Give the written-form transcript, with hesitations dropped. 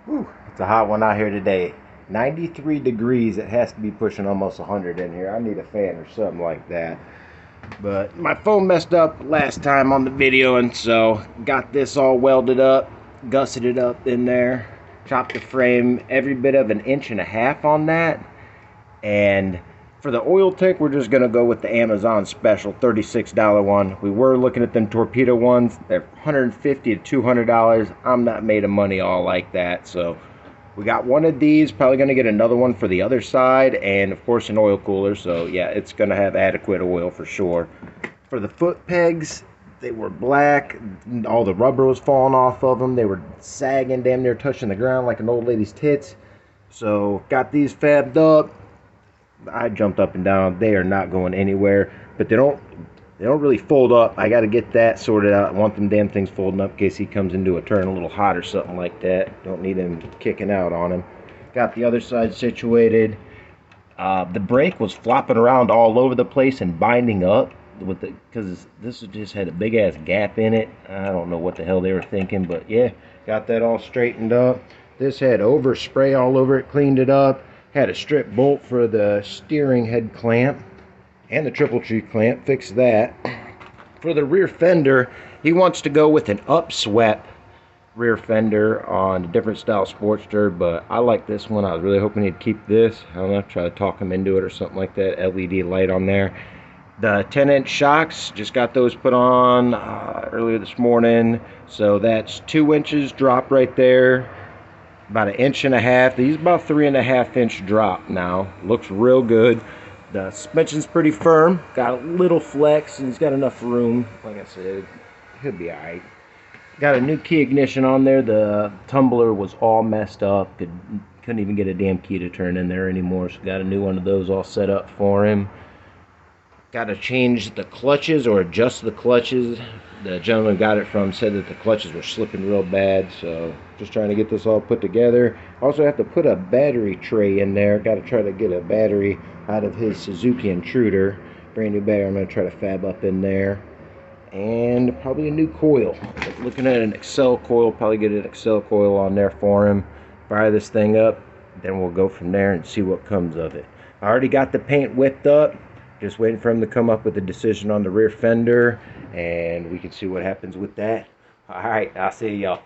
Whew, it's a hot one out here today. 93 degrees. It has to be pushing almost 100 in here. I need a fan or something like that. But my phone messed up last time on the video, and so got this all welded up, gusseted it up in there, chopped the frame every bit of 1.5 inches on that. And for the oil tank, we're just gonna go with the Amazon special $36 one. We were looking at them torpedo ones. They're $150 to $200. I'm not made of money all like that, so we got one of these. Probably gonna get another one for the other side, and of course an oil cooler. So yeah, it's gonna have adequate oil for sure. For the foot pegs, they were black. All the rubber was falling off of them. They were sagging, damn near touching the ground like an old lady's tits. So got these fabbed up. I jumped up and down. They are not going anywhere, but they don't really fold up. I got to get that sorted out. I want them damn things folding up in case he comes into a turn a little hot or something like that. Don't need him kicking out on him. Got the other side situated. The brake was flopping around all over the place and binding up with the, because this just had a big ass gap in it. I don't know what the hell they were thinking, but yeah, got that all straightened up. This had overspray all over it, cleaned it up. Had a strip bolt for the steering head clamp and the triple tree clamp, fixed that. For the rear fender, he wants to go with an upswept rear fender on a different style Sportster, but I like this one. I was really hoping he'd keep this. I don't know, try to talk him into it or something like that. LED light on there. The 10-inch shocks, just got those put on earlier this morning, so that's 2 inches drop right there. About 1.5 inches. These about 3.5-inch drop now. Looks real good. The suspension's pretty firm. Got a little flex, and it's got enough room. Like I said, it could be alright. Got a new key ignition on there. The tumbler was all messed up. Couldn't even get a damn key to turn in there anymore. So got a new one of those all set up for him. Got to change the clutches or adjust the clutches. The gentleman got it from said that the clutches were slipping real bad, so just trying to get this all put together. Also have to put a battery tray in there. Got to try to get a battery out of his Suzuki Intruder. Brand new battery I'm going to try to fab up in there. And probably a new coil. Looking at an Excel coil, probably get an Excel coil on there for him. Fire this thing up, then we'll go from there and see what comes of it. I already got the paint whipped up. Just waiting for him to come up with a decision on the rear fender, and we can see what happens with that. All right, I'll see y'all.